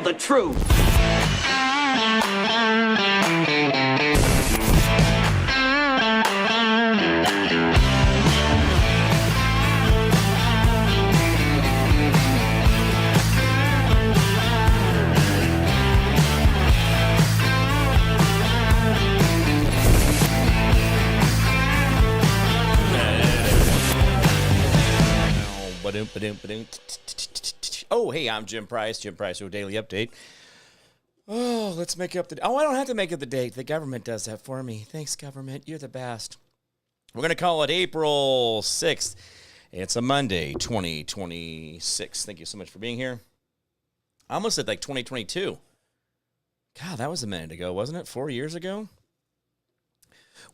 the truth. Oh, hey, I'm Jim Price. Jim Price, your daily update. Oh, let's make up the... Oh, I don't have to make up the date. The government does that for me. Thanks, government. You're the best. We're going to call it April 6th. It's a Monday, 2026. Thank you so much for being here. I almost said like 2022. God, that was a minute ago, wasn't it? 4 years ago?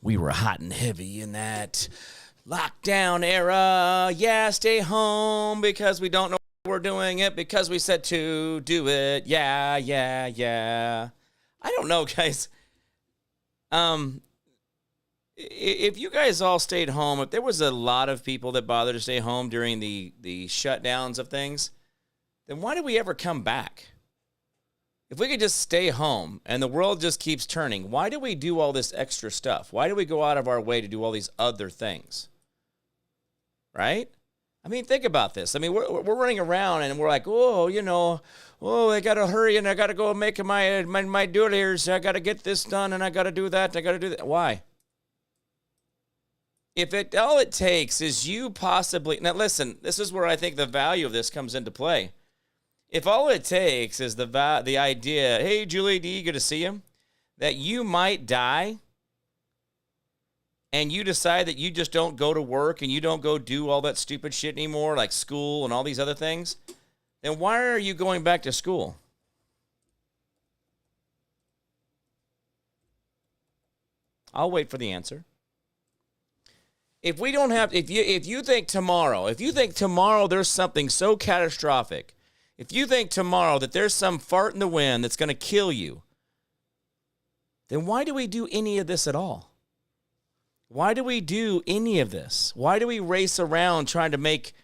We were hot and heavy in that lockdown era. Yeah, stay home because we don't know we're doing it because we said to do it. Yeah. I don't know, guys. If you guys all stayed home, if there was a lot of people that bothered to stay home during the shutdowns of things, then why did we ever come back? If we could just stay home and the world just keeps turning, why do we do all this extra stuff? Why do we go out of our way to do all these other things? Right? I mean, think about this. I mean, we're running around and we're like, I got to hurry and I got to go make my duties. I got to get this done and I got to do that. I got to do that. Why? If all it takes is you possibly... Now, listen, this is where I think the value of this comes into play. If all it takes is the idea, hey, Julie D., good to see you, that you might die... and you decide that you just don't go to work and you don't go do all that stupid shit anymore, like school and all these other things, then why are you going back to school? I'll wait for the answer. If you think tomorrow there's something so catastrophic, if you think tomorrow that there's some fart in the wind that's going to kill you, then why do we do any of this at all? Why do we do any of this? Why do we race around trying to make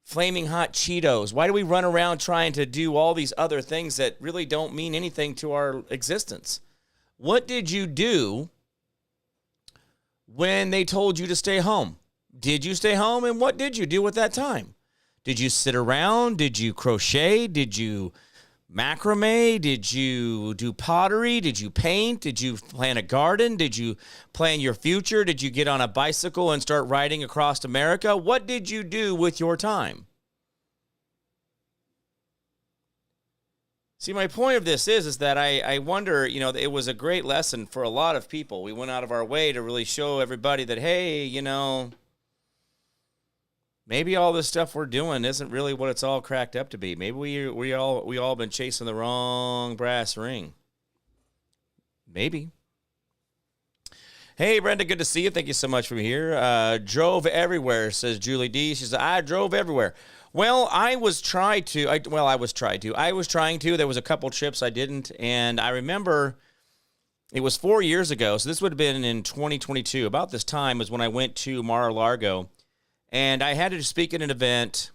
flaming hot Cheetos? Why do we run around trying to do all these other things that really don't mean anything to our existence? What did you do when they told you to stay home? Did you stay home, and what did you do with that time? Did you sit around? Did you crochet? Did you macrame? Did you do pottery? Did you paint? Did you plant a garden? Did you plan your future? Did you get on a bicycle and start riding across America? What did you do with your time? See, my point of this is that I wonder, it was a great lesson for a lot of people. We went out of our way to really show everybody that, hey, maybe all this stuff we're doing isn't really what it's all cracked up to be. Maybe we all been chasing the wrong brass ring. Maybe. Hey, Brenda, good to see you. Thank you so much for being here. Drove everywhere, says Julie D. She says, I drove everywhere. Well, I was trying to. There was a couple trips I didn't, and I remember it was 4 years ago, so this would have been in 2022. About this time was when I went to Mar-a-Lago. And I had to speak at an event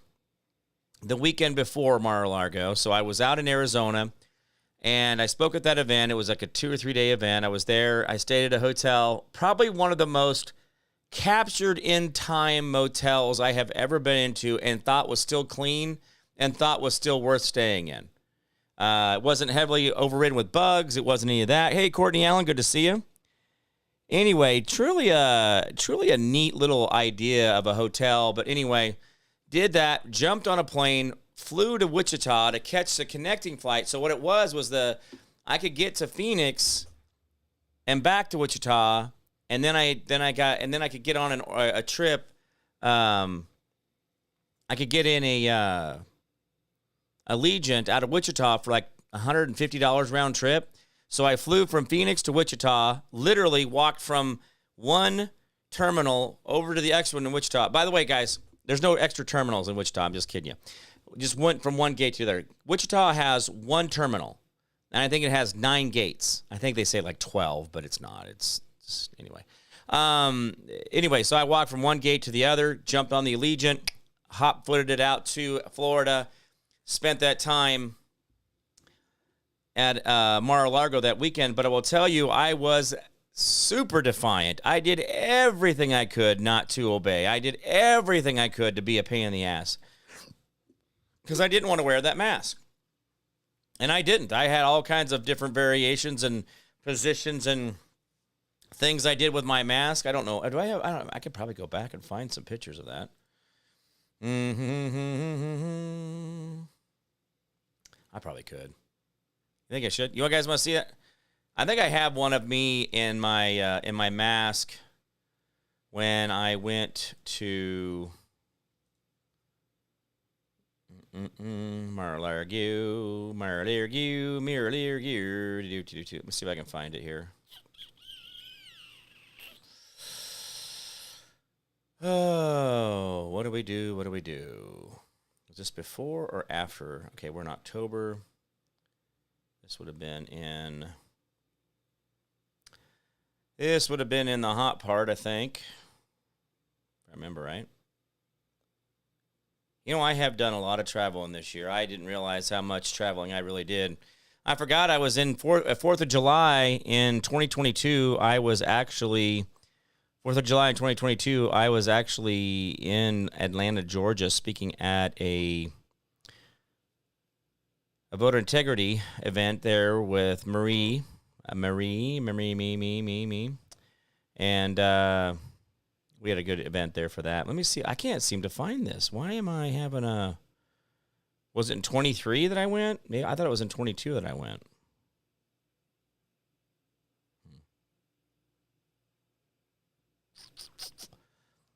the weekend before Mar-a-Lago. So I was out in Arizona, and I spoke at that event. It was like a 2 or 3 day event. I was there. I stayed at a hotel, probably one of the most captured in time motels I have ever been into, and thought was still clean and thought was still worth staying in. It wasn't heavily overridden with bugs. It wasn't any of that. Hey, Courtney Allen, good to see you. Anyway, truly a neat little idea of a hotel. But anyway, did that, jumped on a plane, flew to Wichita to catch the connecting flight. So what it was I could get to Phoenix and back to Wichita, and then I could get on a trip. I could get in a Allegiant out of Wichita for like $150 round trip. So I flew from Phoenix to Wichita, literally walked from one terminal over to the extra one in Wichita. By the way, guys, there's no extra terminals in Wichita. I'm just kidding you. Just went from one gate to the other. Wichita has one terminal, and I think it has 9 gates. I think they say like 12, but it's not. It's anyway. Anyway, so I walked from one gate to the other, jumped on the Allegiant, hop-footed it out to Florida, spent that time at Mar-a-Lago that weekend, but I will tell you, I was super defiant. I did everything I could not to obey. I did everything I could to be a pain in the ass because I didn't want to wear that mask. And I didn't. I had all kinds of different variations and positions and things I did with my mask. I don't know. Do I have? I don't know. I could probably go back and find some pictures of that. I probably could. You think I should? You guys want to see it? I think I have one of me in my mask when I went to Mar-a-Lago. Let me see if I can find it here. Oh, what do we do? What do we do? Was this before or after? Okay, we're in October. This would have been in... This would have been in the hot part, I think. If I remember right. You know, I have done a lot of traveling this year. I didn't realize how much traveling I really did. I forgot I was in 4th of July in 2022. I was actually... 4th of July in 2022, I was actually in Atlanta, Georgia, speaking at a voter integrity event there with Marie. And we had a good event there for that. Let me see. I can't seem to find this. Why am I having a... Was it in 23 that I went? Maybe I thought it was in 22 that I went.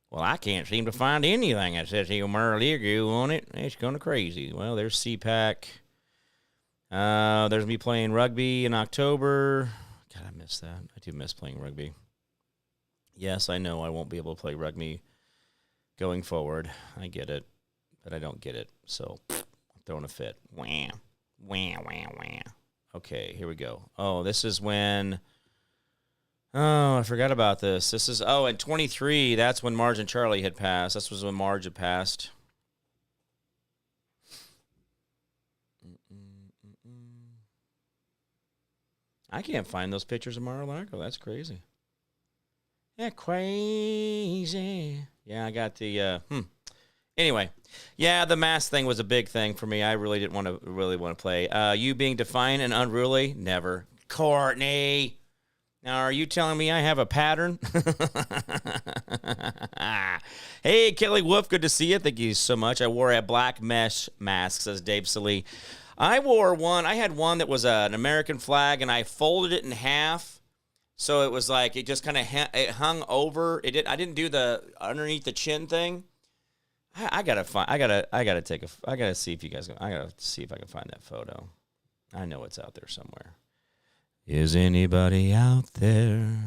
Well, I can't seem to find anything that says Mar-a-Lago on it. It's kind of crazy. Well, there's CPAC. There's me playing rugby in October. God, I miss that. I do miss playing rugby. Yes, I know I won't be able to play rugby going forward. I get it, but I don't get it. So, I'm throwing a fit. Wham, wham, wham, wham. Okay, here we go. Oh, this is when... Oh, I forgot about this. This is, in 23, that's when Marge and Charlie had passed. This was when Marge had passed. I can't find those pictures of Mar-a-Lago. That's crazy. Yeah, crazy. Yeah, I got the, Anyway, yeah, the mask thing was a big thing for me. I really didn't want to play. You being defiant and unruly? Never. Courtney. Now, are you telling me I have a pattern? Hey, Kelly Wolf, good to see you. Thank you so much. I wore a black mesh mask, says Dave Salee. I wore one. I had one that was an American flag, and I folded it in half, so it was like it just kind of it hung over. I didn't do the underneath the chin thing. I gotta see if you guys. I gotta see if I can find that photo. I know it's out there somewhere. Is anybody out there?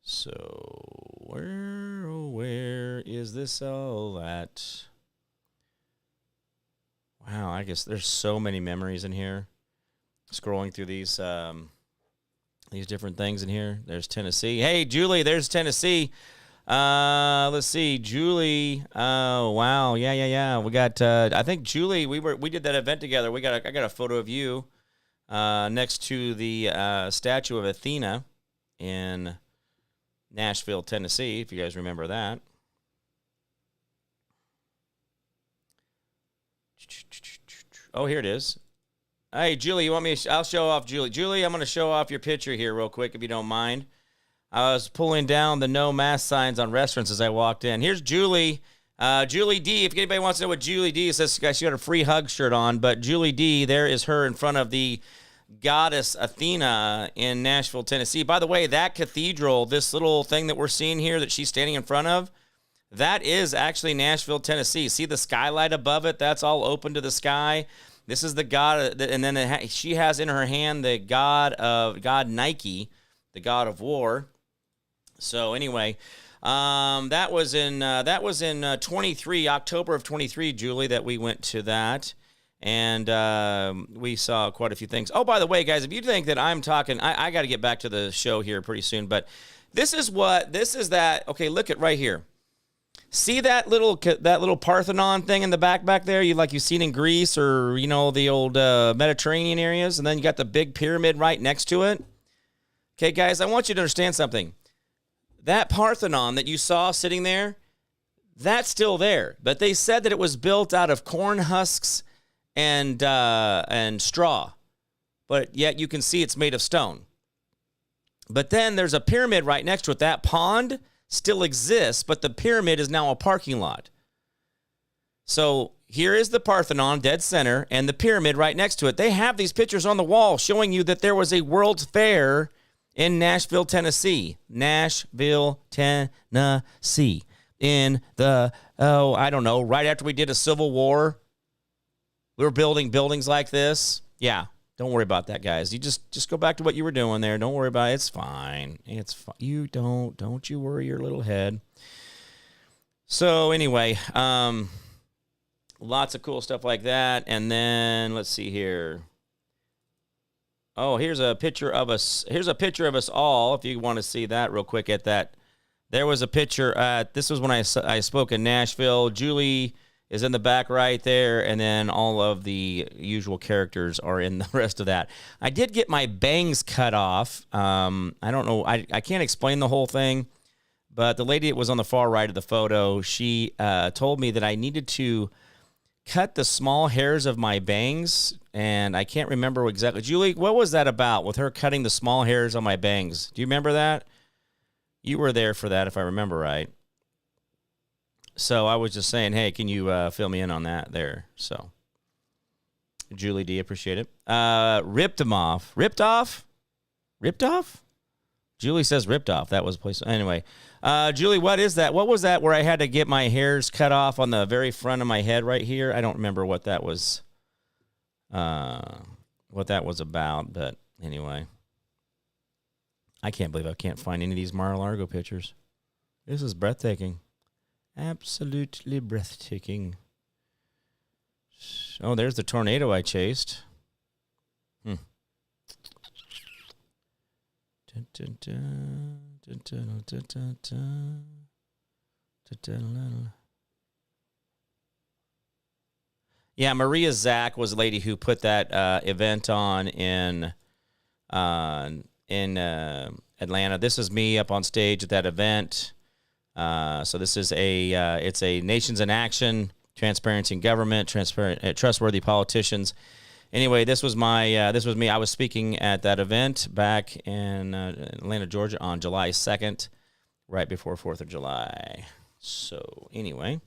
So, where is this all at? Wow, I guess there's so many memories in here. Scrolling through these different things in here. There's Tennessee. Hey, Julie, there's Tennessee. Let's see, Julie. Oh, wow, yeah. We got. I think Julie. We did that event together. I got a photo of you. Next to the statue of Athena in Nashville, Tennessee, if you guys remember that. Oh, here it is. Hey, Julie, you want me I'll show off Julie. Julie, I'm going to show off your picture here real quick, if you don't mind. I was pulling down the no mask signs on restaurants as I walked in. Here's Julie. Julie D, if anybody wants to know what Julie D is, she got a free hug shirt on, but Julie D, there is her in front of the goddess Athena in Nashville, Tennessee. By the way, that cathedral, this little thing that we're seeing here that she's standing in front of, that is actually Nashville, Tennessee. See the skylight above it? That's all open to the sky. This is the god, and then she has in her hand the god Nike, the god of war. So anyway, that was in 23, October of 23, Julie, that we went to that. And we saw quite a few things. Oh, by the way, guys, if you think that I'm talking, I got to get back to the show here pretty soon. But this is that. Okay, look at right here. See that little Parthenon thing in the back there? You've seen in Greece or the old Mediterranean areas, and then you got the big pyramid right next to it. Okay, guys, I want you to understand something. That Parthenon that you saw sitting there, that's still there, but they said that it was built out of corn husks and straw, but yet you can see it's made of stone. But then there's a pyramid right next to it. That pond still exists, but the pyramid is now a parking lot. So here is the Parthenon, dead center, and the pyramid right next to it. They have these pictures on the wall showing you that there was a World's Fair in Nashville, Tennessee. Nashville, Tennessee. In the, I don't know, right after we did a Civil War, we were building buildings like this. Yeah. Don't worry about that, guys. You just go back to what you were doing there. Don't worry about it. It's fine. It's fine. Don't you worry your little head. So anyway, lots of cool stuff like that. And then let's see here. Oh, here's a picture of us. Here's a picture of us all. If you want to see that real quick at that. There was a picture. This was when I spoke in Nashville. Julie is in the back right there, and then all of the usual characters are in the rest of that. I did get my bangs cut off. I don't know. I can't explain the whole thing, but the lady that was on the far right of the photo, she told me that I needed to cut the small hairs of my bangs, and I can't remember exactly. Julie, what was that about with her cutting the small hairs on my bangs? Do you remember that? You were there for that, if I remember right. So I was just saying, hey, can you fill me in on that there? So, Julie D, appreciate it. Ripped them off. Ripped off? Ripped off? Julie says ripped off. That was a place. Anyway, Julie, what is that? What was that where I had to get my hairs cut off on the very front of my head right here? I don't remember what that was. What that was about, but anyway. I can't believe I can't find any of these Mar-a-Lago pictures. This is breathtaking. Absolutely breathtaking. Oh, there's the tornado I chased. Yeah, Maria Zach was a lady who put that event on in Atlanta. This is me up on stage at that event. So this is it's a Nations in Action, Transparency in Government, Trustworthy Politicians. Anyway, this was me. I was speaking at that event back in Atlanta, Georgia on July 2nd, right before 4th of July. So anyway,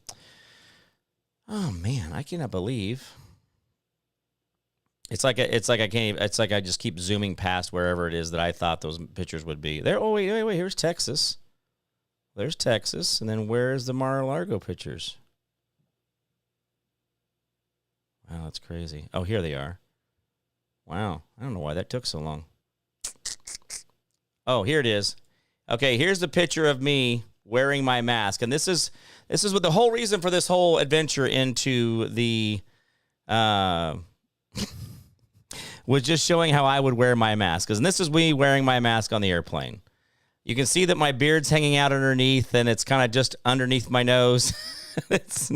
oh man, I cannot believe. It's like I just keep zooming past wherever it is that I thought those pictures would be. There. Oh wait. Here's Texas. There's Texas, and then where's the Mar-a-Lago pictures? Wow, that's crazy. Oh, here they are. Wow, I don't know why that took so long. Oh, here it is. Okay, here's the picture of me wearing my mask, and this is what the whole reason for this whole adventure into the was just showing how I would wear my mask. And this is me wearing my mask on the airplane. You can see that my beard's hanging out underneath, and it's kind of just underneath my nose. It's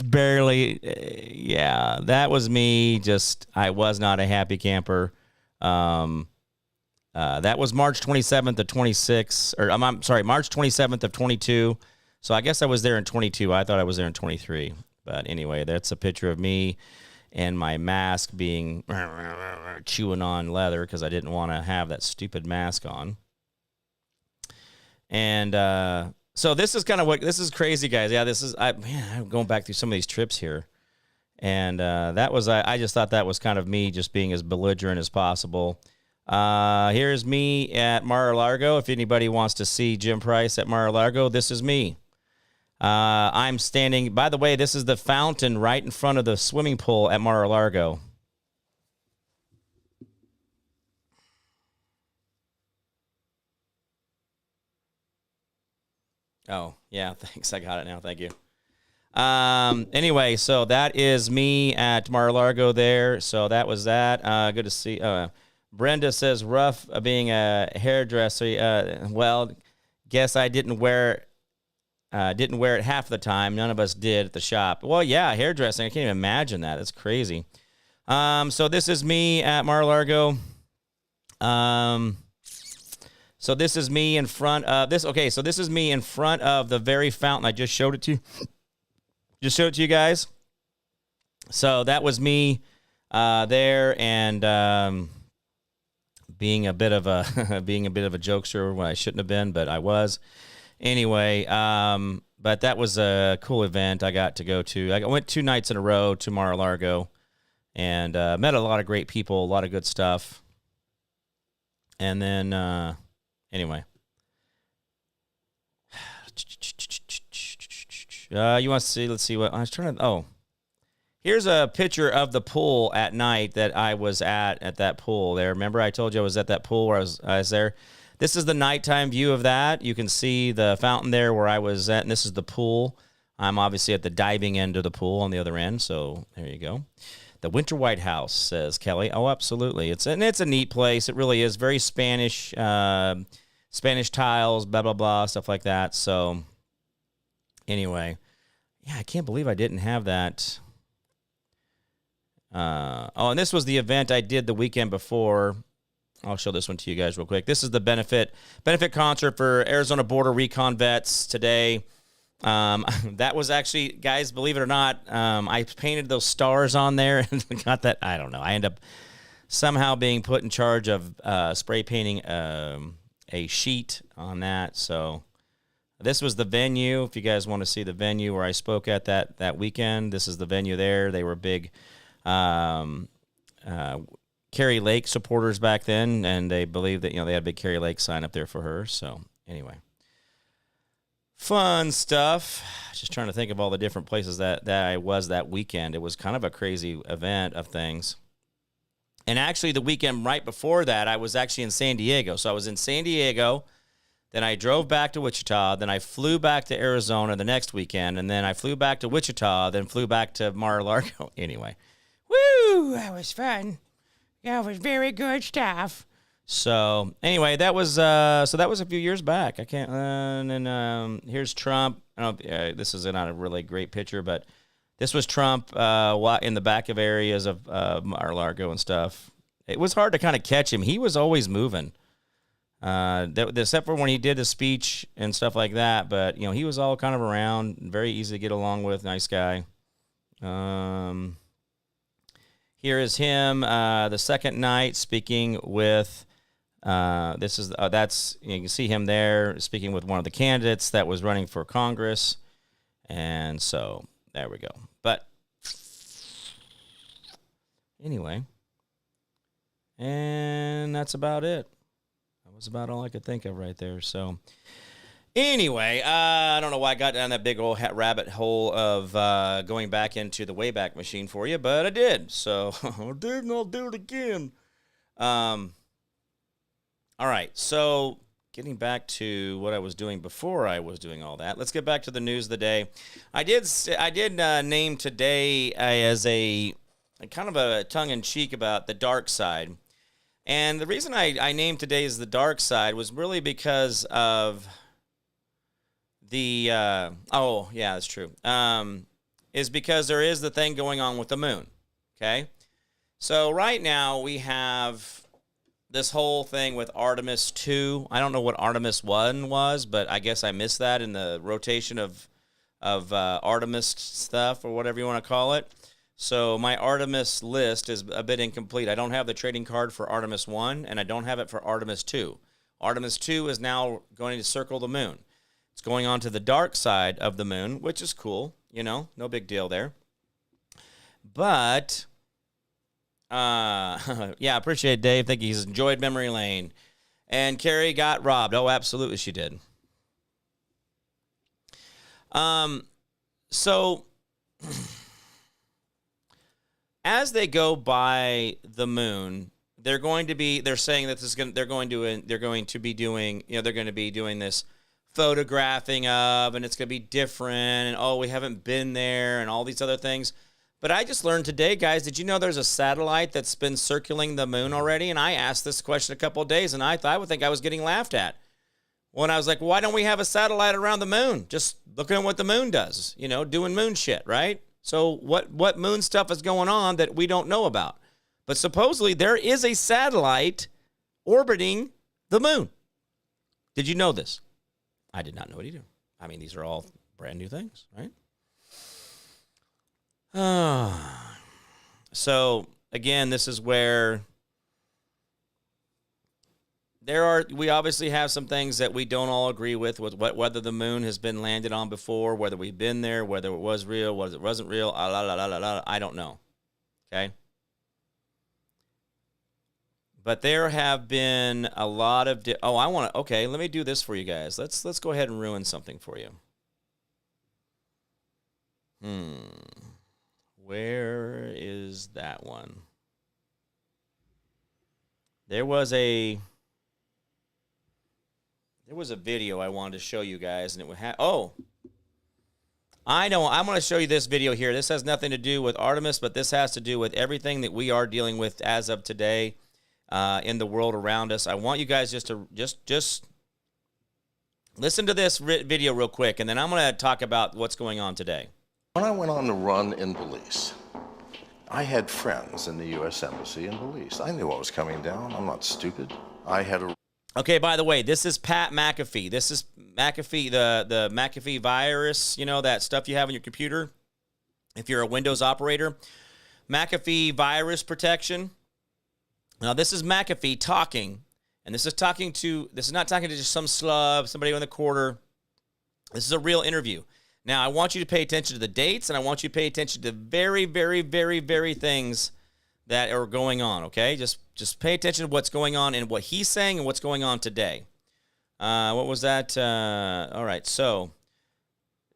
barely, yeah, that was me. I was not a happy camper. That was March 27th of 26, or I'm sorry, March 27th of 22. So I guess I was there in 22. I thought I was there in 23. But anyway, that's a picture of me and my mask being chewing on leather because I didn't want to have that stupid mask on. And so this is this is crazy, guys. Yeah, I'm going back through some of these trips here. And I just thought that was kind of me just being as belligerent as possible. Here's me at Mar-a-Lago. If anybody wants to see Jim Price at Mar-a-Lago, this is me. I'm standing, by the way, this is the fountain right in front of the swimming pool at Mar-a-Lago. Oh, yeah, thanks. I got it now. Thank you. Anyway, so that is me at Mar-a-Lago there. So that was that. Good to see. Brenda says, rough being a hairdresser. Well, guess I didn't wear Didn't wear it half the time. None of us did at the shop. Well, yeah, hairdressing. I can't even imagine that. That's crazy. So this is me at Mar-a-Lago. So this is me in front of this. Okay, so this is me in front of the very fountain. I just showed it to you. Just showed it to you guys. So that was me there, and being a bit of a jokester when I shouldn't have been, but I was. Anyway, but that was a cool event I got to go to. I went 2 nights in a row to Mar-a-Lago, and met a lot of great people, a lot of good stuff. And then, anyway. You want to see, let's see what, I was trying to, here's a picture of the pool at night that I was at that pool there. Remember I told you I was at that pool where I was there? This is the nighttime view of that. You can see the fountain there where I was at, and this is the pool. I'm obviously at the diving end of the pool on the other end, so there you go. The Winter White House, says Kelly. Oh, absolutely. It's a neat place. It really is. Very Spanish, Spanish tiles, blah, blah, blah, stuff like that. So anyway, yeah, I can't believe I didn't have that. And this was the event I did the weekend before. I'll show this one to you guys real quick. This is the benefit concert for Arizona Border Recon vets today. That was actually, guys, believe it or not, I painted those stars on there and got that. I don't know. I end up somehow being put in charge of spray painting a sheet on that. So this was the venue. If you guys want to see the venue where I spoke at that weekend, this is the venue there. They were big Carrie Lake supporters back then, and they believed that, they had a big Carrie Lake sign up there for her. So anyway, fun stuff. Just trying to think of all the different places that I was that weekend. It was kind of a crazy event of things. And actually the weekend right before that, I was actually in San Diego. So I was in San Diego, then I drove back to Wichita, then I flew back to Arizona the next weekend, and then I flew back to Wichita, then flew back to Mar-a-Lago. Anyway, woo, that was fun. Yeah, it was very good stuff. So anyway, that was a few years back. I can't. And then here's Trump. I don't know, this is not a really great picture, but this was Trump in the back of areas of Mar-a-Lago and stuff. It was hard to kind of catch him. He was always moving, except for when he did a speech and stuff like that. But he was all kind of around, very easy to get along with. Nice guy. Here is him the second night speaking with. That's you can see him there speaking with one of the candidates that was running for Congress, and so there we go. But anyway, and that's about it. That was about all I could think of right there. So anyway, I don't know why I got down that big old rabbit hole of going back into the Wayback Machine for you, but I did. So I did, and I'll do it again. All right, so getting back to what I was doing before I was doing all that, let's get back to the news of the day. I did name today as a kind of a tongue-in-cheek about the dark side. And the reason I named today as the dark side was really because of the, that's true, is because there is the thing going on with the moon, okay? So right now we have this whole thing with Artemis 2. I don't know what Artemis 1 was, but I guess I missed that in the rotation of Artemis stuff or whatever you want to call it. So my Artemis list is a bit incomplete. I don't have the trading card for Artemis 1, and I don't have it for Artemis 2. Artemis 2 is now going to circle the moon. It's going on to the dark side of the moon, which is cool. No big deal there. But yeah, appreciate it, Dave. Think he's enjoyed Memory Lane. And Carrie got robbed. Oh, absolutely she did. So as they go by the moon, they're saying that they're going to be doing this photographing of, and it's going to be different, and we haven't been there, and all these other things. But I just learned today, guys, did you know there's a satellite that's been circling the moon already? And I asked this question a couple of days, and I would think I was getting laughed at. When I was like, why don't we have a satellite around the moon? Just looking at what the moon does, doing moon shit, right? So what moon stuff is going on that we don't know about? But supposedly there is a satellite orbiting the moon. Did you know this? I did not know it either. I mean, these are all brand new things, right? So, again, this is where we obviously have some things that we don't all agree with whether the moon has been landed on before, whether we've been there, whether it was real, whether it wasn't real, I don't know, okay? But there have been a lot of... okay, let me do this for you guys. Let's go ahead and ruin something for you. Where is that one? There was a video I wanted to show you guys, and it would have... I know. I'm going to show you this video here. This has nothing to do with Artemis, but this has to do with everything that we are dealing with as of today in the world around us. I want you guys just to listen to this video real quick, and then I'm going to talk about what's going on today. When I went on the run in Belize, I had friends in the U.S. Embassy in Belize. I knew what was coming down. I'm not stupid. I had a... Okay, by the way, this is Pat McAfee. This is McAfee, the McAfee virus, that stuff you have on your computer if you're a Windows operator. McAfee virus protection. Now, this is McAfee talking, and this is not talking to just some slub, somebody on the quarter. This is a real interview. Now, I want you to pay attention to the dates, and I want you to pay attention to very, very, very, very things that are going on, okay? Just pay attention to what's going on and what he's saying and what's going on today. What was that? All right, so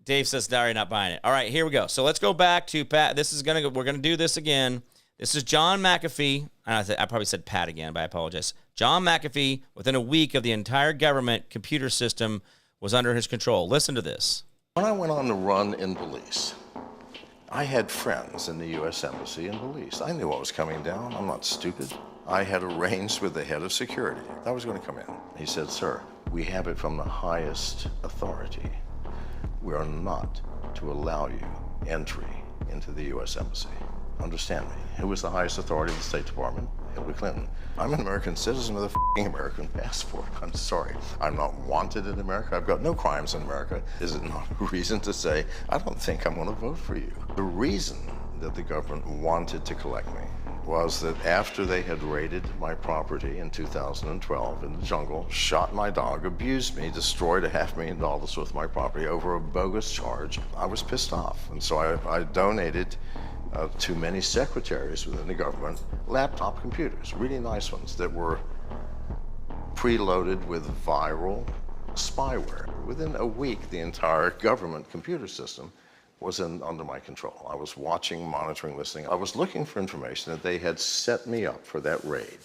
Dave says, "Sorry, not buying it." All right, here we go. So let's go back to Pat. We're going to do this again. This is John McAfee. I probably said Pat again, but I apologize. John McAfee, within a week of the entire government computer system was under his control. Listen to this. When I went on the run in Belize, I had friends in the U.S. Embassy in Belize. I knew what was coming down. I'm not stupid. I had arranged with the head of security. I was going to come in. He said, "Sir, we have it from the highest authority. We are not to allow you entry into the U.S. Embassy." Understand me. Who was the highest authority of the State Department? Hillary Clinton. I'm an American citizen with a f***ing American passport. I'm sorry. I'm not wanted in America. I've got no crimes in America. Is it not a reason to say, I don't think I'm going to vote for you? The reason that the government wanted to collect me was that after they had raided my property in 2012 in the jungle, shot my dog, abused me, destroyed $500,000 worth of my property over a bogus charge, I was pissed off. And so I donated to many secretaries within the government laptop computers, really nice ones that were preloaded with viral spyware. Within a week, the entire government computer system was under my control. I was watching, monitoring, listening. I was looking for information that they had set me up for that raid.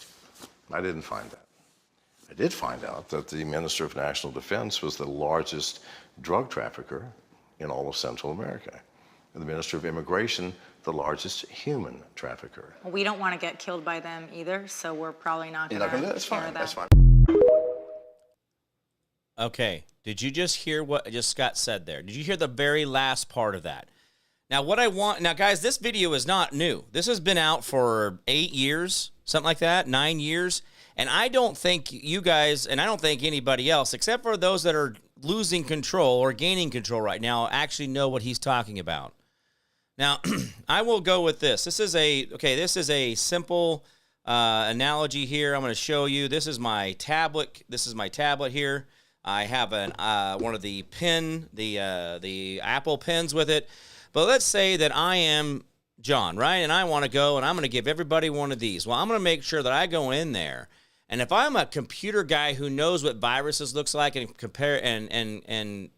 I didn't find that. I did find out that the Minister of National Defense was the largest drug trafficker in all of Central America. And the Minister of Immigration, the largest human trafficker. Well, we don't want to get killed by them either, so we're probably not going to That's fine. That's fine. Okay, did you just hear what just Scott said there? Did you hear the very last part of that? Now, guys, this video is not new. This has been out for 8 years, something like that, 9 years. And I don't think you guys, and I don't think anybody else, except for those that are losing control or gaining control right now, actually know what he's talking about. Now, I will go with this. This is a simple analogy here. I'm going to show you. This is my tablet. This is my tablet here. I have one of the the Apple pens with it. But let's say that I am John, right? And I want to go and I'm going to give everybody one of these. Well, I'm going to make sure that I go in there. And if I'm a computer guy who knows what viruses looks like and compare and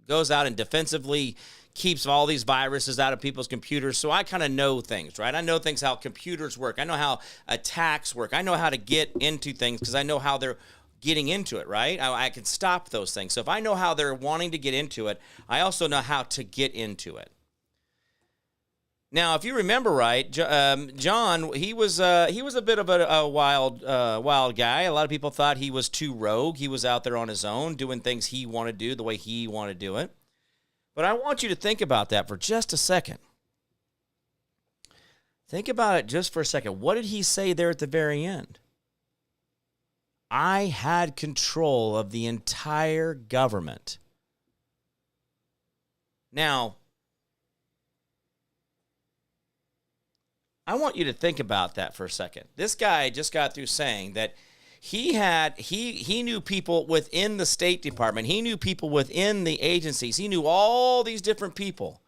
goes out and defensively keeps all these viruses out of people's computers, so I kind of know things, right? I know things, how computers work. I know how attacks work. I know how to get into things because I know how they're getting into it, right? I can stop those things. So if I know how they're wanting to get into it, I also know how to get into it. Now, if you remember right, John, he was a bit of a wild guy. A lot of people thought he was too rogue. He was out there on his own doing things he wanted to do the way he wanted to do it. But I want you to think about that for just a second. Think about it just for a second. What did he say there at the very end? I had control of the entire government. Now, I want you to think about that for a second. This guy just got through saying that he knew people within the State Department. He knew people within the agencies. He knew all these different people.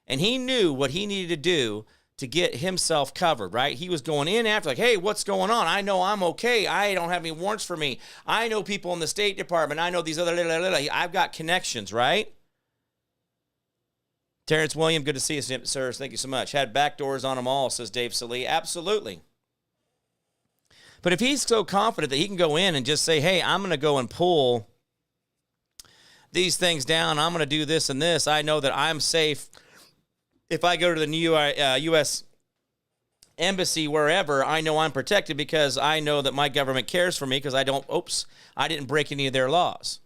And he knew what he needed to do to get himself covered, right? He was going in after, like, hey, what's going on? I know I'm okay. I don't have any warrants for me. I know people in the State Department. I know these other, I've got connections, right? Terrence William, good to see you, sir. Thank you so much. Had backdoors on them all, says Dave Salee. Absolutely. But if he's so confident that he can go in and just say, hey, I'm going to go and pull these things down, I'm going to do this and this, I know that I'm safe. If I go to the new U.S. embassy, wherever, I know I'm protected because I know that my government cares for me because I didn't break any of their laws.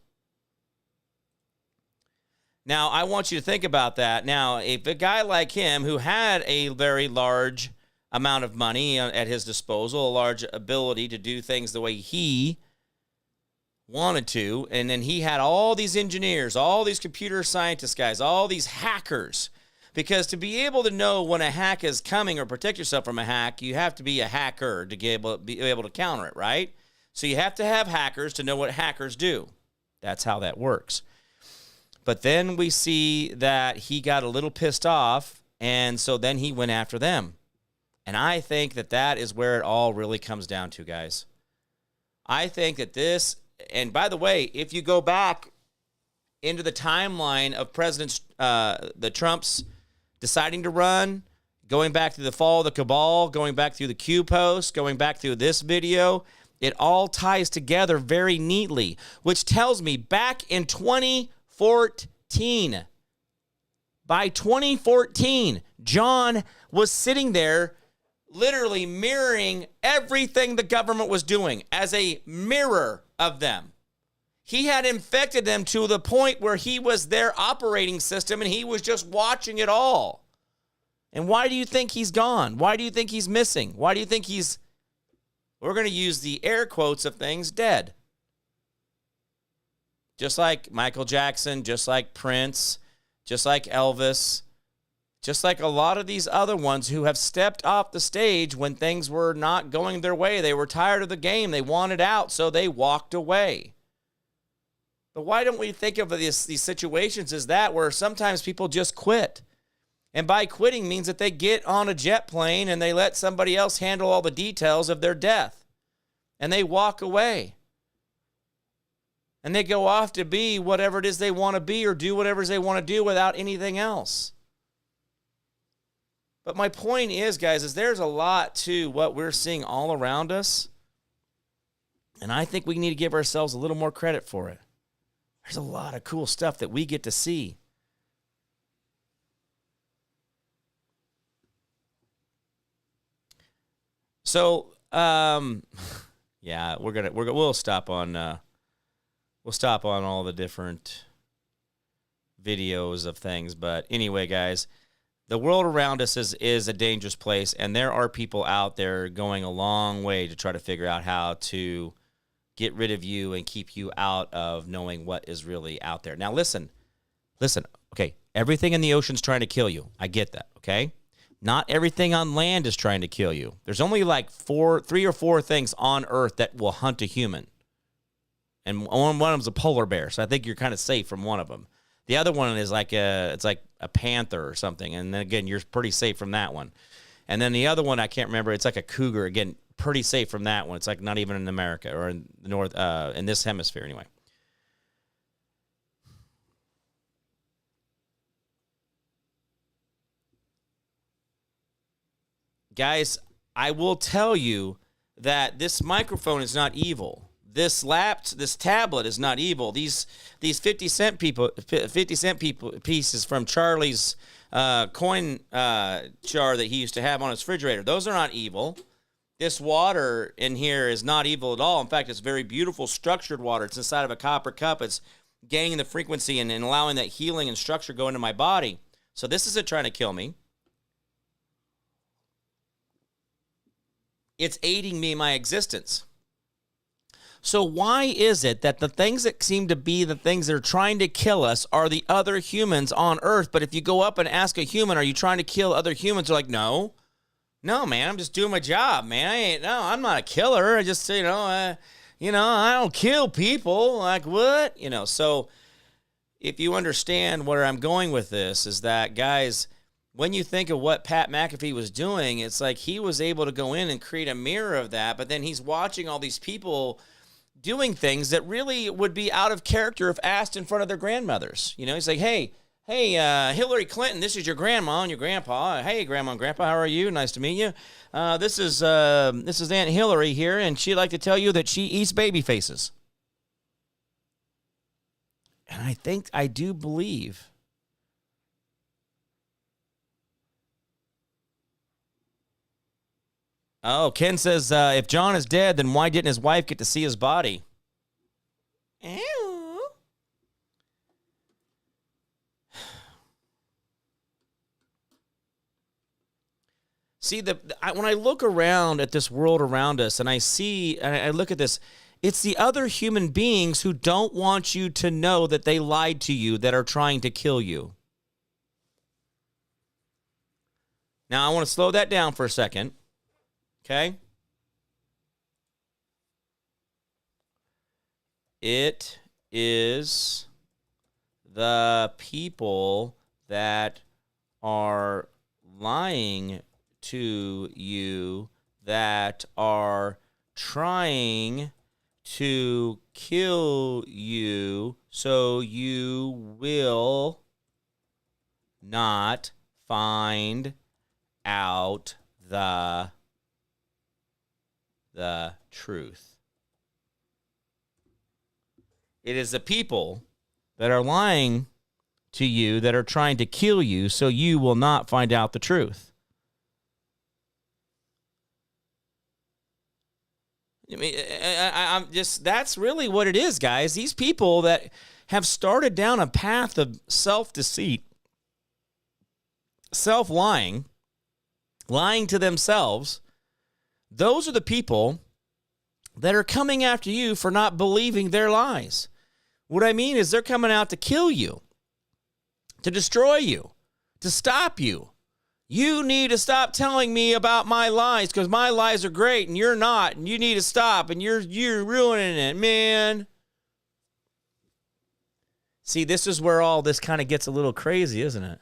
Now, I want you to think about that. Now, if a guy like him who had a very large amount of money at his disposal, a large ability to do things the way he wanted to, and then he had all these engineers, all these computer scientist guys, all these hackers, because to be able to know when a hack is coming or protect yourself from a hack, you have to be a hacker to be able to counter it, right? So you have to have hackers to know what hackers do. That's how that works. But then we see that he got a little pissed off, and so then he went after them. And I think that that is where it all really comes down to, guys. I think that this, and by the way, if you go back into the timeline of the Trumps deciding to run, going back through the fall of the cabal, going back through the Q post, going back through this video, it all ties together very neatly, which tells me back in 2014, by 2014, John was sitting there literally mirroring everything the government was doing as a mirror of them. He had infected them to the point where he was their operating system and he was just watching it all. And why do you think he's gone? Why do you think he's missing? Why do you think he's, we're going to use the air quotes of things, dead? Just like Michael Jackson, just like Prince, just like Elvis, just like a lot of these other ones who have stepped off the stage when things were not going their way. They were tired of the game. They wanted out, so they walked away. But why don't we think of these situations as that, where sometimes people just quit? And by quitting means that they get on a jet plane and they let somebody else handle all the details of their death. And they walk away. And they go off to be whatever it is they want to be or do whatever they want to do without anything else. But my point is, guys, is there's a lot to what we're seeing all around us. And I think we need to give ourselves a little more credit for it. There's a lot of cool stuff that we get to see. So, yeah, we'll stop on all the different videos of things. But anyway, guys, the world around us is a dangerous place, and there are people out there going a long way to try to figure out how to get rid of you and keep you out of knowing what is really out there. Now, listen, okay, everything in the ocean's trying to kill you. I get that, okay? Not everything on land is trying to kill you. There's only like 3 or 4 things on Earth that will hunt a human. And one of them is a polar bear, so I think you're kind of safe from one of them. The other one is like it's like a panther or something, and then again, you're pretty safe from that one. And then the other one, I can't remember, it's like a cougar, again, pretty safe from that one. It's like not even in America or in the north, in this hemisphere anyway. Guys, I will tell you that this microphone is not evil. This tablet is not evil. These 50 cent pieces from Charlie's coin jar that he used to have on his refrigerator, those are not evil. This water in here is not evil at all. In fact, it's very beautiful, structured water. It's inside of a copper cup. It's gaining the frequency and allowing that healing and structure go into my body. So this isn't trying to kill me. It's aiding me in my existence. So why is it that the things that seem to be the things that are trying to kill us are the other humans on Earth? But if you go up and ask a human, are you trying to kill other humans? They're like, no, man, I'm just doing my job, man. I'm not a killer. I just, I don't kill people. Like, what? So if you understand where I'm going with this is that, guys, when you think of what Pat McAfee was doing, it's like he was able to go in and create a mirror of that, but then he's watching all these people doing things that really would be out of character if asked in front of their grandmothers. He's like, hey, Hillary Clinton, this is your grandma and your grandpa. Hey, grandma and grandpa, how are you? Nice to meet you. This is Aunt Hillary here, and she'd like to tell you that she eats baby faces. And I do believe Oh, Ken says, if John is dead, then why didn't his wife get to see his body? Ew. See, when I look around at this world around us and I look at this, it's the other human beings who don't want you to know that they lied to you that are trying to kill you. Now, I want to slow that down for a second. Okay? It is the people that are lying to you that are trying to kill you so you will not find out the truth. It is the people that are lying to you that are trying to kill you so you will not find out the truth. I mean, I'm just, that's really what it is, guys. These people that have started down a path of self-deceit, self-lying, lying to themselves, those are the people that are coming after you for not believing their lies. What I mean is they're coming out to kill you, to destroy you, to stop you. You need to stop telling me about my lies because my lies are great and you're not, and you need to stop and you're ruining it, man. See, this is where all this kind of gets a little crazy, isn't it?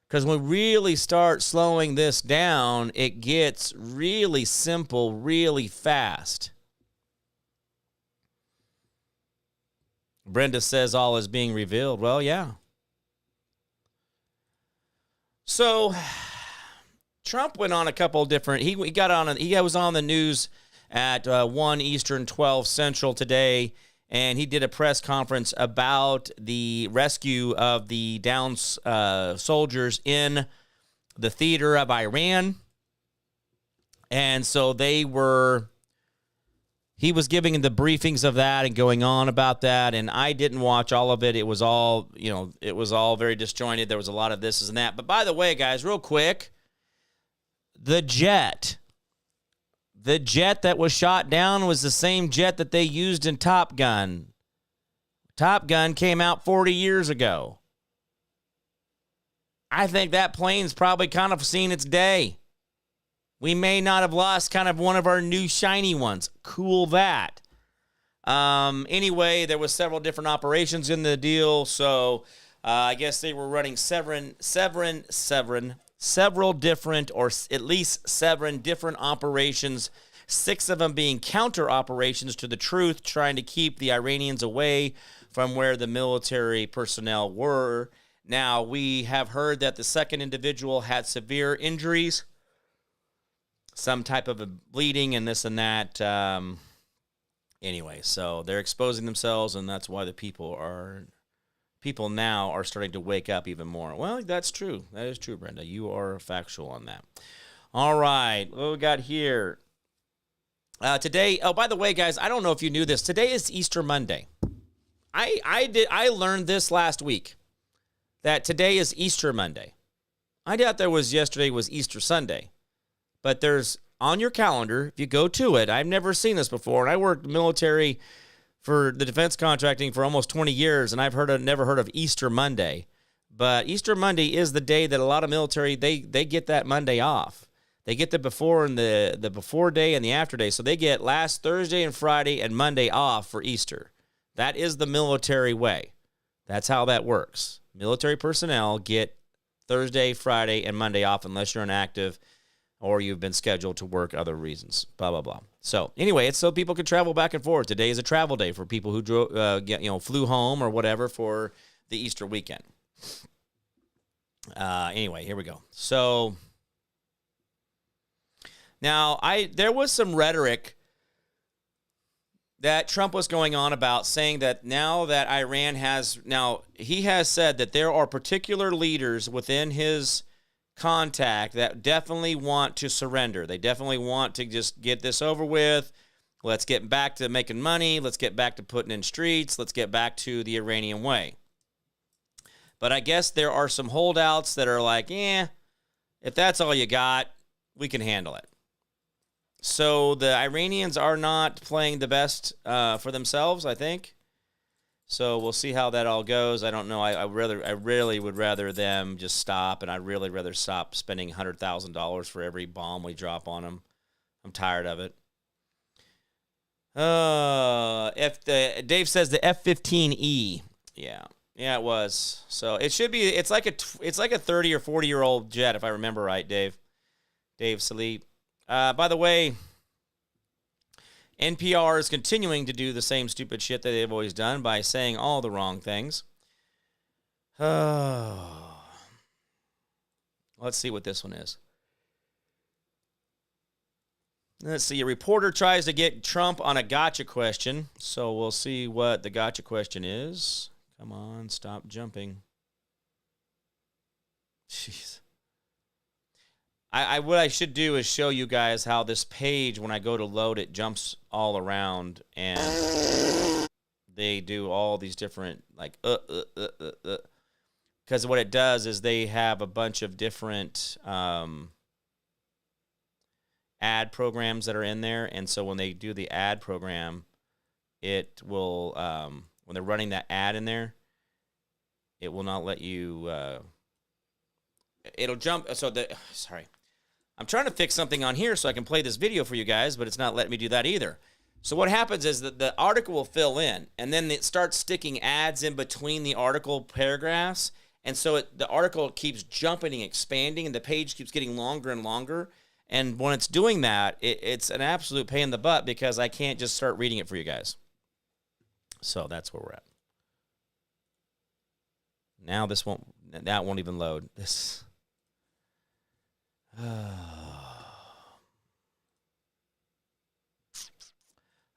Because when we really start slowing this down, it gets really simple, really fast. Brenda says all is being revealed. Well, yeah. So Trump went on a couple of different, he was on the news at 1 Eastern, 12 Central today, and he did a press conference about the rescue of the downed soldiers in the theater of Iran. And so he was giving the briefings of that and going on about that, and I didn't watch all of it. It was all, it was all very disjointed. There was a lot of this and that. But by the way, guys, real quick, the jet that was shot down was the same jet that they used in Top Gun. Top Gun came out 40 years ago. I think that plane's probably kind of seen its day. We may not have lost kind of one of our new shiny ones. Cool that. Anyway, there was several different operations in the deal, so I guess they were running several different, or at least 7 different operations, 6 of them being counter operations to the truth, trying to keep the Iranians away from where the military personnel were. Now, we have heard that the second individual had severe injuries, some type of a bleeding and this and that. Anyway, so they're exposing themselves, and that's why the people now are starting to wake up even more. Well, that's true. That is true, Brenda. You are factual on that. All right, what we got here? Today, oh, by the way, guys, I don't know if you knew this. Today is Easter Monday. I learned this last week, that today is Easter Monday. I doubt yesterday was Easter Sunday. But there's, on your calendar, if you go to it, I've never seen this before, and I worked military for the defense contracting for almost 20 years, and I've never heard of Easter Monday. But Easter Monday is the day that a lot of military, they get that Monday off. They get the before and the before day and the after day. So they get last Thursday and Friday and Monday off for Easter. That is the military way. That's how that works. Military personnel get Thursday, Friday, and Monday off unless you're an active or you've been scheduled to work other reasons, blah, blah, blah. So anyway, it's so people can travel back and forth. Today is a travel day for people who flew home or whatever for the Easter weekend. Anyway, here we go. So now there was some rhetoric that Trump was going on about, saying that now that Iran he has said that there are particular leaders within his contact that definitely want to surrender. They definitely want to just get this over with. Let's get back to making money. Let's get back to putting in streets. Let's get back to the Iranian way. But I guess there are some holdouts that are like, if that's all you got, we can handle it. So the Iranians are not playing the best for themselves, I think. So we'll see how that all goes. I don't know. I really would rather them just stop, and I'd really rather stop spending $100,000 for every bomb we drop on them. I'm tired of it. Dave says the F-15E. Yeah, it was. So it should be. It's like a 30 or 40-year-old jet, if I remember right, Dave. Dave Salib. By the way, NPR is continuing to do the same stupid shit that they've always done by saying all the wrong things. Let's see what this one is. Let's see. A reporter tries to get Trump on a gotcha question. So we'll see what the gotcha question is. Come on, stop jumping. Jeez. What I should do is show you guys how this page, when I go to load it, jumps all around, and they do all these different, like, because what it does is they have a bunch of different ad programs that are in there, and so when they do the ad program, it will, when they're running that ad in there, it will not let you, it'll jump, sorry. I'm trying to fix something on here so I can play this video for you guys, but it's not letting me do that either. So what happens is that the article will fill in, and then it starts sticking ads in between the article paragraphs, and so the article keeps jumping and expanding, and the page keeps getting longer and longer. And when it's doing that, it's an absolute pain in the butt because I can't just start reading it for you guys. So that's where we're at. Now that won't even load. This. I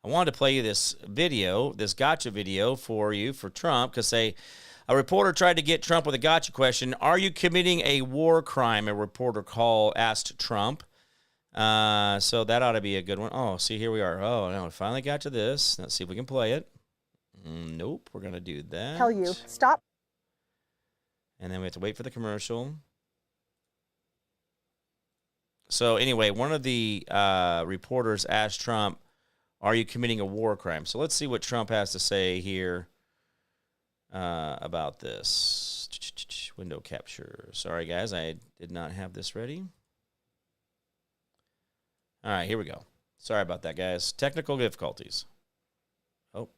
wanted to play you this video, this gotcha video for you, for Trump, because a reporter tried to get Trump with a gotcha question. Are you committing a war crime? A reporter asked Trump. So that ought to be a good one. Oh, see, here we are. Oh, now we finally got to this. Let's see if we can play it. Nope, we're going to do that. Tell you, stop. And then we have to wait for the commercial. So anyway, one of the reporters asked Trump, are you committing a war crime? So let's see what Trump has to say here about this. Window capture. Sorry, guys, I did not have this ready. All right, here we go. Sorry about that, guys. Technical difficulties. Oh.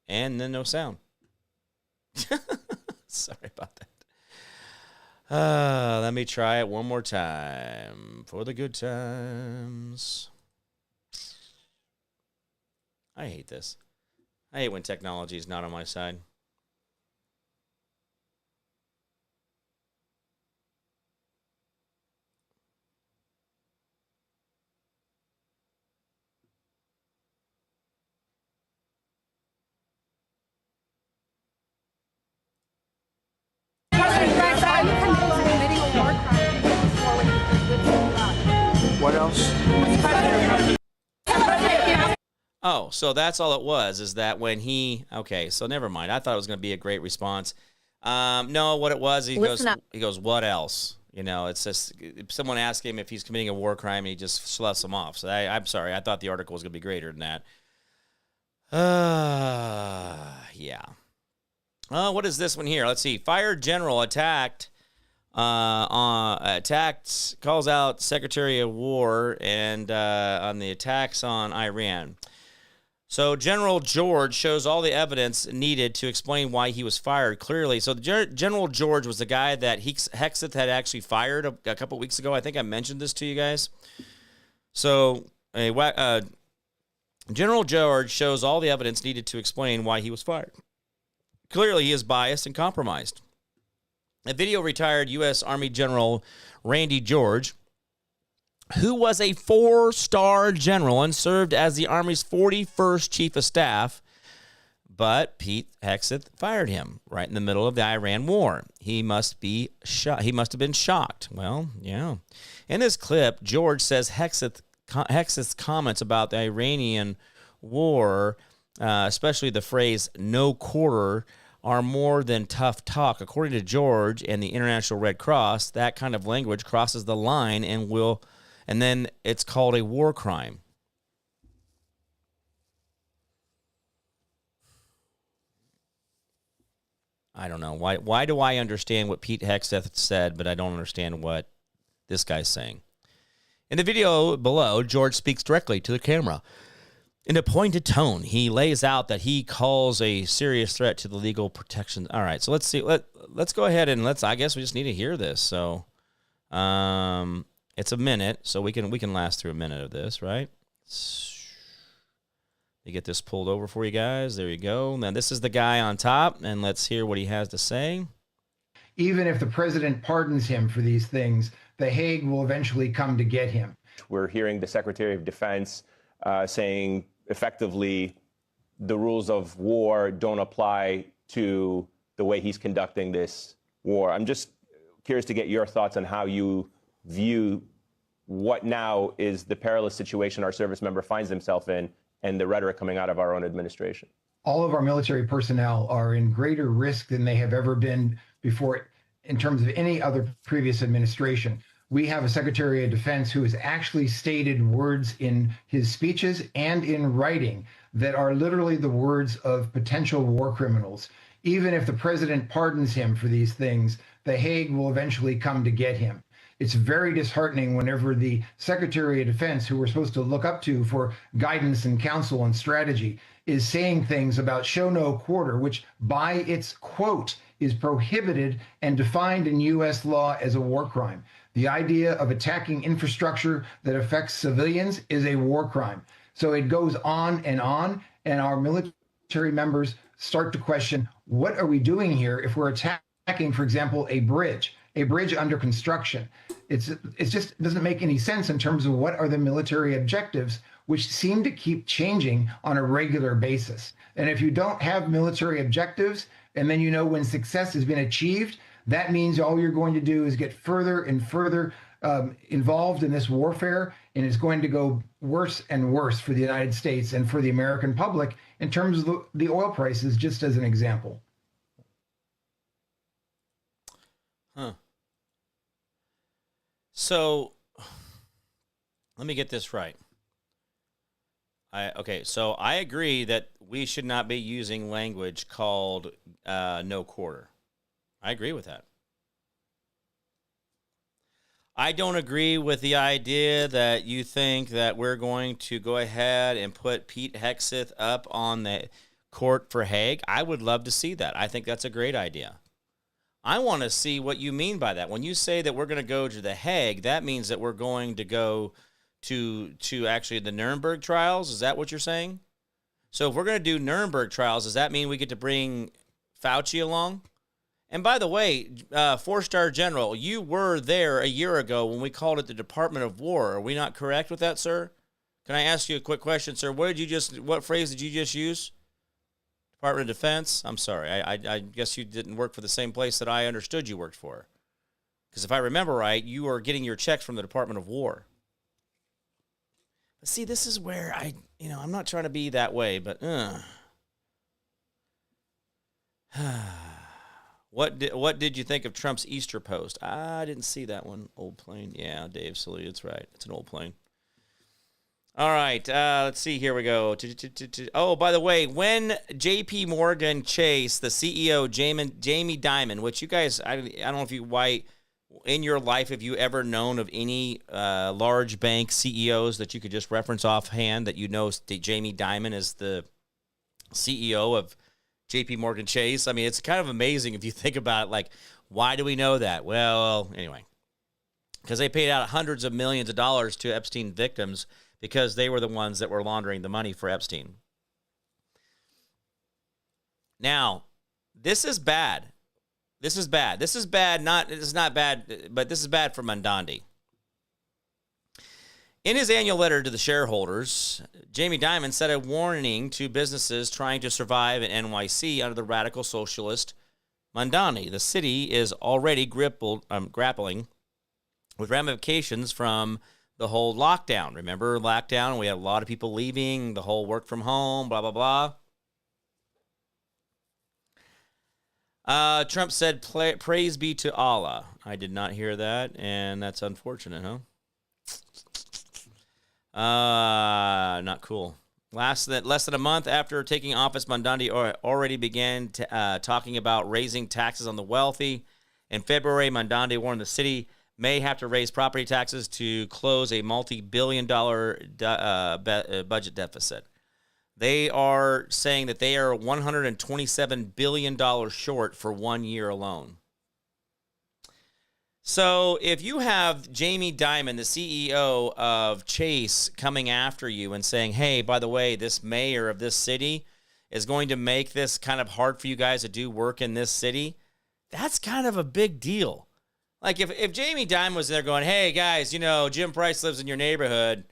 And then no sound. Sorry about that. Let me try it one more time for the good times. I hate this. I hate when technology is not on my side. What else? Oh, so that's all it was, is that when okay, so never mind. I thought it was going to be a great response. No, what it was, Listen up. he goes, what else? You know, it's just, if someone asked him if he's committing a war crime, and he just sloughs them off. So I'm sorry. I thought the article was going to be greater than that. Yeah. What is this one here? Let's see. Fire general attacked, calls out Secretary of War and on the attacks on Iran. So General George shows all the evidence needed to explain why he was fired clearly. So General George was the guy that Hexeth had actually fired a couple weeks ago. I think I mentioned this to you guys. So General George shows all the evidence needed to explain why he was fired. Clearly, he is biased and compromised. A video retired U.S. Army General Randy George, who was a 4-star general and served as the Army's 41st Chief of Staff, but Pete Hexeth fired him right in the middle of the Iran war. He must have been shocked. Well, yeah. In this clip, George says Hexeth's comments about the Iranian war, especially the phrase "no quarter," are more than tough talk. According to George and the International Red Cross, that kind of language crosses the line and then it's called a war crime. I don't know. Why do I understand what Pete Hexeth said, but I don't understand what this guy's saying? In the video below, George speaks directly to the camera. In a pointed tone, he lays out that he calls a serious threat to the legal protection. All right, so let's see. Let's go ahead and I guess we just need to hear this. So, it's a minute, so we can last through a minute of this, right? You get this pulled over for you guys. There you go. Now this is the guy on top, and let's hear what he has to say. Even if the president pardons him for these things, The Hague will eventually come to get him. We're hearing the Secretary of Defense saying effectively the rules of war don't apply to the way he's conducting this war. I'm just curious to get your thoughts on how you view what now is the perilous situation our service member finds himself in and the rhetoric coming out of our own administration. All of our military personnel are in greater risk than they have ever been before in terms of any other previous administration. We have a Secretary of Defense who has actually stated words in his speeches and in writing that are literally the words of potential war criminals. Even if the president pardons him for these things, The Hague will eventually come to get him. It's very disheartening whenever the Secretary of Defense, who we're supposed to look up to for guidance and counsel and strategy, is saying things about show no quarter, which by its quote is prohibited and defined in U.S. law as a war crime. The idea of attacking infrastructure that affects civilians is a war crime. So it goes on, and our military members start to question, what are we doing here if we're attacking, for example, a bridge under construction? It just doesn't make any sense in terms of what are the military objectives, which seem to keep changing on a regular basis. And if you don't have military objectives, and then you know when success has been achieved, that means all you're going to do is get further and further involved in this warfare, and it's going to go worse and worse for the United States and for the American public in terms of the oil prices, just as an example. Huh. So, let me get this right. So I agree that we should not be using language called no quarter. I agree with that. I don't agree with the idea that you think that we're going to go ahead and put Pete Hexeth up on the court for Hague. I would love to see that. I think that's a great idea. I want to see what you mean by that. When you say that we're going to go to the Hague, that means that we're going to go to actually the Nuremberg trials. Is that what you're saying? So if we're going to do Nuremberg trials, does that mean we get to bring Fauci along? And by the way, 4-star general, you were there a year ago when we called it the Department of War. Are we not correct with that, sir? Can I ask you a quick question, sir? What phrase did you just use? Department of Defense? I'm sorry. I guess you didn't work for the same place that I understood you worked for. Because if I remember right, you are getting your checks from the Department of War. But see, this is where I'm not trying to be that way, but What did you think of Trump's Easter post? I didn't see that one. Old plane. Yeah, Dave Salute. That's right. It's an old plane. All right. Let's see. Here we go. Oh, by the way, when J.P. Morgan Chase, the CEO, Jamie Dimon, which you guys, I don't know if you, why in your life have you ever known of any large bank CEOs that you could just reference offhand that you know Jamie Dimon is the CEO of J.P. Morgan Chase? I mean, it's kind of amazing if you think about it. Like, why do we know that? Well, anyway, because they paid out hundreds of millions of dollars to Epstein victims because they were the ones that were laundering the money for Epstein. Now, this is bad. This is bad. This is bad. It's not bad, but this is bad for Mondandi. In his annual letter to the shareholders, Jamie Dimon set a warning to businesses trying to survive in NYC under the radical socialist Mondani. The city is already grappling with ramifications from the whole lockdown. Remember lockdown? We had a lot of people leaving, the whole work from home, blah, blah, blah. Trump said, praise be to Allah. I did not hear that, and that's unfortunate, huh? Not cool. Less than a month after taking office, Mondandi already began talking about raising taxes on the wealthy. In February, Mondandi warned the city may have to raise property taxes to close a multi-billion-dollar budget deficit. They are saying that they are $127 billion short for 1 year alone. So if you have Jamie Dimon, the CEO of Chase, coming after you and saying, hey, by the way, this mayor of this city is going to make this kind of hard for you guys to do work in this city, that's kind of a big deal. Like if Jamie Dimon was there going, hey, guys, Jim Price lives in your neighborhood,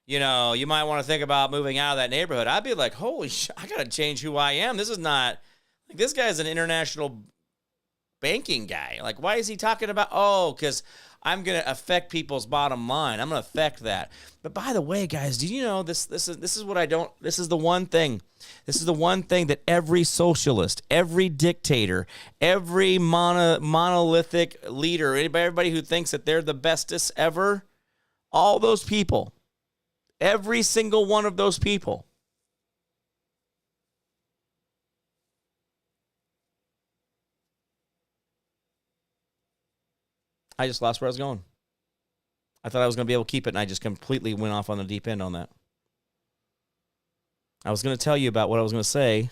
you might want to think about moving out of that neighborhood. I'd be like, holy shit, I got to change who I am. This is not, like, this guy's an international banking guy. Like, why is he talking about, because I'm going to affect people's bottom line. I'm going to affect that. But by the way, guys, do you know this is what I don't, this is the one thing that every socialist, every dictator, every monolithic leader, everybody who thinks that they're the bestest ever, all those people, every single one of those people, I just lost where I was going. I thought I was going to be able to keep it, and I just completely went off on the deep end on that. I was going to tell you about what I was going to say.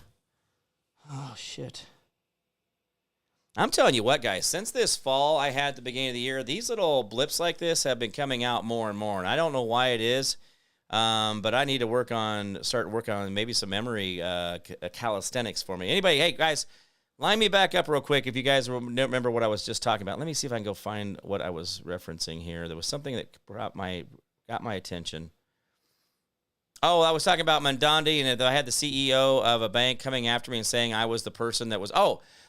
Oh, shit. I'm telling you what, guys, since this fall I had at the beginning of the year, these little blips like this have been coming out more and more, and I don't know why it is, but I need to start working on maybe some memory calisthenics for me. Anybody, hey, guys, line me back up real quick if you guys remember what I was just talking about. Let me see if I can go find what I was referencing here. There was something that got my attention. Oh, I was talking about Mondandi, and I had the CEO of a bank coming after me and saying I was the person that was,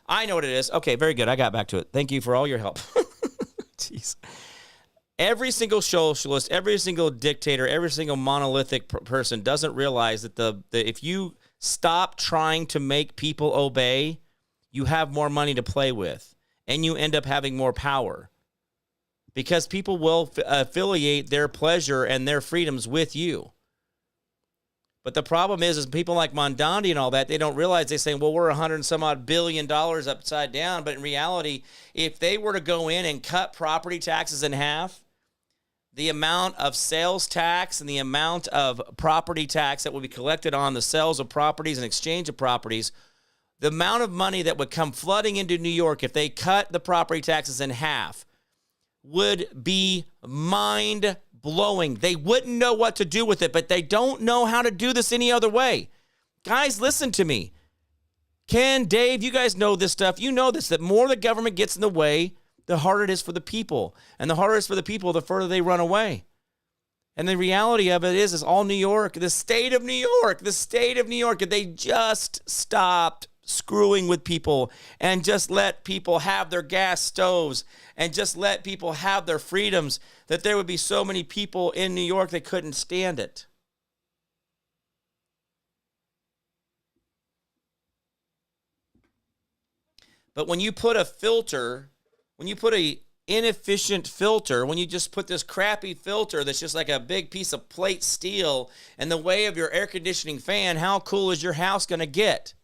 I know what it is. Okay, very good. I got back to it. Thank you for all your help. Jeez. Every single socialist, every single dictator, every single monolithic person doesn't realize that if you stop trying to make people obey, you have more money to play with, and you end up having more power because people will affiliate their pleasure and their freedoms with you. But the problem is people like Mondandi and all that, they don't realize, they say, well, we're $100 and some odd billion upside down. But in reality, if they were to go in and cut property taxes in half, the amount of sales tax and the amount of property tax that would be collected on the sales of properties and exchange of properties, the amount of money that would come flooding into New York if they cut the property taxes in half would be mind-blowing. They wouldn't know what to do with it, but they don't know how to do this any other way. Guys, listen to me. Ken, Dave, you guys know this stuff. You know this, that more the government gets in the way, the harder it is for the people. And the harder it is for the people, the further they run away. And the reality of it is all New York, the state of New York, if they just stopped screwing with people and just let people have their gas stoves and just let people have their freedoms, that there would be so many people in New York that couldn't stand it. But when you put a filter, when you put a inefficient filter, when you just put this crappy filter that's just like a big piece of plate steel in the way of your air conditioning fan, how cool is your house going to get?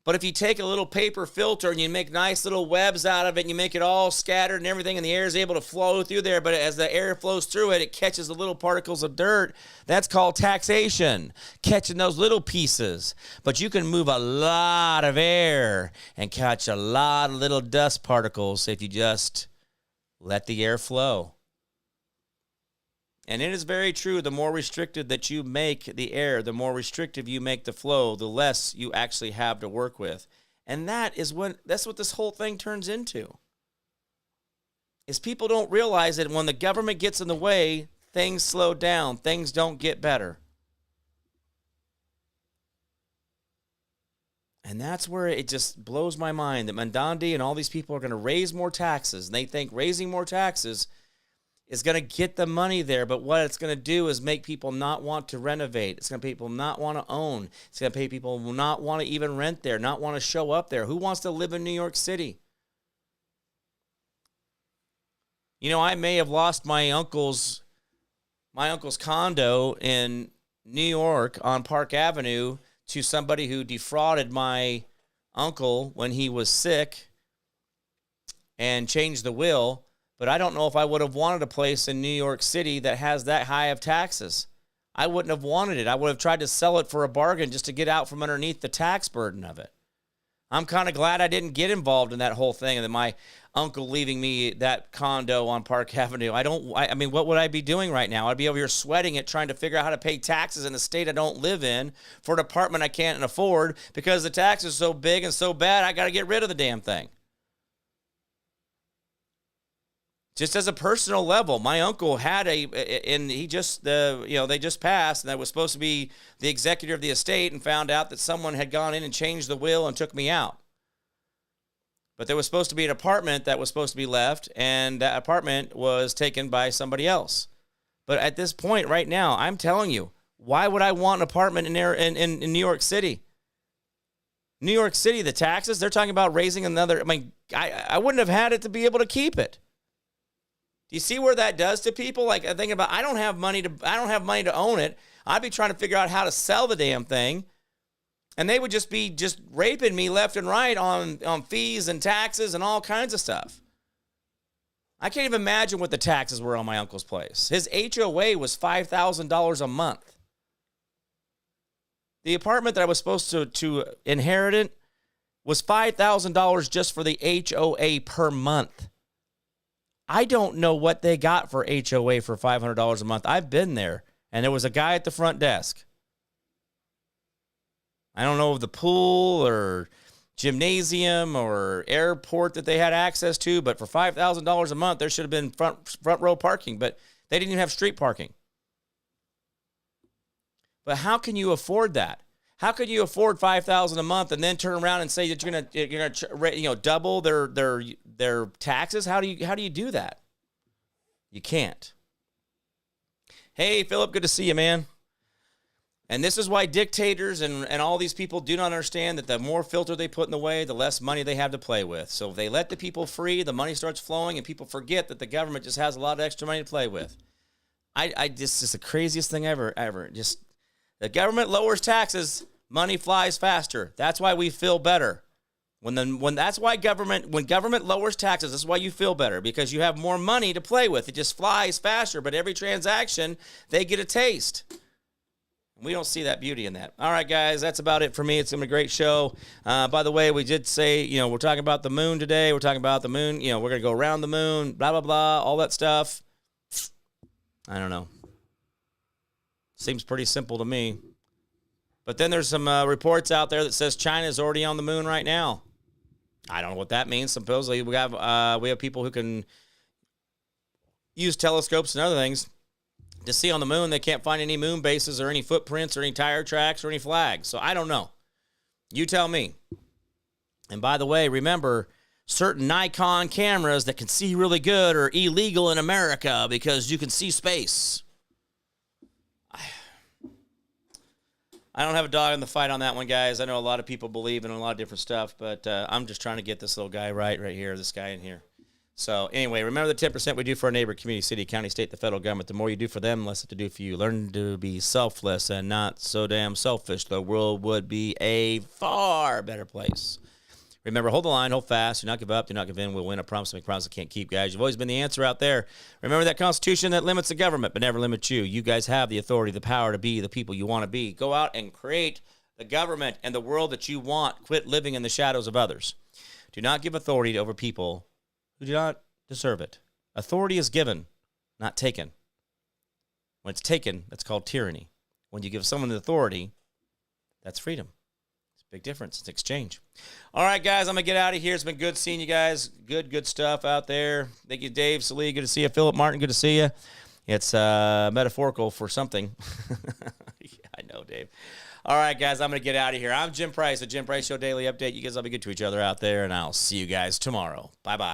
But if you take a little paper filter and you make nice little webs out of it and you make it all scattered and everything and the air is able to flow through there, but as the air flows through it, it catches the little particles of dirt. That's called taxation, catching those little pieces. But you can move a lot of air and catch a lot of little dust particles if you just let the air flow. And it is very true, the more restricted that you make the air, the more restrictive you make the flow, the less you actually have to work with. And that's what this whole thing turns into. Is people don't realize that when the government gets in the way, things slow down, things don't get better. And that's where it just blows my mind that Mandandi and all these people are going to raise more taxes. And they think raising more taxes is going to get the money there, but what it's going to do is make people not want to renovate. It's going to make people not want to own. It's going to make people not want to even rent there, not want to show up there. Who wants to live in New York City? You know, I may have lost my uncle's condo in New York on Park Avenue to somebody who defrauded my uncle when he was sick and changed the will. But I don't know if I would have wanted a place in New York City that has that high of taxes. I wouldn't have wanted it. I would have tried to sell it for a bargain just to get out from underneath the tax burden of it. I'm kind of glad I didn't get involved in that whole thing and then my uncle leaving me that condo on Park Avenue. I mean, what would I be doing right now? I'd be over here sweating it, trying to figure out how to pay taxes in a state I don't live in for an apartment I can't afford because the tax is so big and so bad, I got to get rid of the damn thing. Just as a personal level, my uncle had they just passed, and I was supposed to be the executor of the estate and found out that someone had gone in and changed the will and took me out. But there was supposed to be an apartment that was supposed to be left, and that apartment was taken by somebody else. But at this point right now, I'm telling you, why would I want an apartment in New York City? New York City, the taxes, they're talking about raising another. I mean, I wouldn't have had it to be able to keep it. Do you see where that does to people? Like, I'm thinking about, I don't have money to own it. I'd be trying to figure out how to sell the damn thing. And they would just be raping me left and right on fees and taxes and all kinds of stuff. I can't even imagine what the taxes were on my uncle's place. His HOA was $5,000 a month. The apartment that I was supposed to inherit was $5,000 just for the HOA per month. I don't know what they got for HOA for $500 a month. I've been there, and there was a guy at the front desk. I don't know of the pool or gymnasium or airport that they had access to, but for $5,000 a month, there should have been front row parking, but they didn't even have street parking. But how can you afford that? How could you afford $5,000 a month and then turn around and say that you're gonna double their taxes? How do you do that? You can't. Hey, Philip, good to see you, man. And this is why dictators and all these people do not understand that the more filter they put in the way, the less money they have to play with. So if they let the people free, the money starts flowing, and people forget that the government just has a lot of extra money to play with. This is the craziest thing ever. Just the government lowers taxes, money flies faster. That's why we feel better. When government lowers taxes, that's why you feel better, because you have more money to play with. It just flies faster, but every transaction, they get a taste. We don't see that beauty in that. All right, guys, that's about it for me. It's been a great show. By the way, we did say, we're talking about the moon today. We're talking about the moon. We're going to go around the moon, blah, blah, blah, all that stuff. I don't know. Seems pretty simple to me. But then there's some reports out there that says China is already on the moon right now. I don't know what that means. Supposedly we have people who can use telescopes and other things to see on the moon. They can't find any moon bases or any footprints or any tire tracks or any flags. So I don't know. You tell me. And by the way, remember, certain Nikon cameras that can see really good are illegal in America because you can see space. I don't have a dog in the fight on that one, guys. I know a lot of people believe in a lot of different stuff, but I'm just trying to get this little guy right here, this guy in here. So anyway, remember the 10% we do for our neighbor, community, city, county, state, the federal government. The more you do for them, the less to do for you. Learn to be selfless and not so damn selfish. The world would be a far better place. Remember, hold the line, hold fast, do not give up, do not give in. We'll win. I promise to make promises I can't keep, guys. You've always been the answer out there. Remember that Constitution that limits the government but never limits you. You guys have the authority, the power to be the people you want to be. Go out and create the government and the world that you want. Quit living in the shadows of others. Do not give authority over people who do not deserve it. Authority is given, not taken. When it's taken, that's called tyranny. When you give someone the authority, that's freedom. It's a big difference. It's exchange. All right, guys, I'm going to get out of here. It's been good seeing you guys. Good stuff out there. Thank you, Dave, Salee. Good to see you. Philip Martin, good to see you. It's metaphorical for something. Yeah, I know, Dave. All right, guys, I'm going to get out of here. I'm Jim Price, the Jim Price Show Daily Update. You guys all be good to each other out there, and I'll see you guys tomorrow. Bye-bye.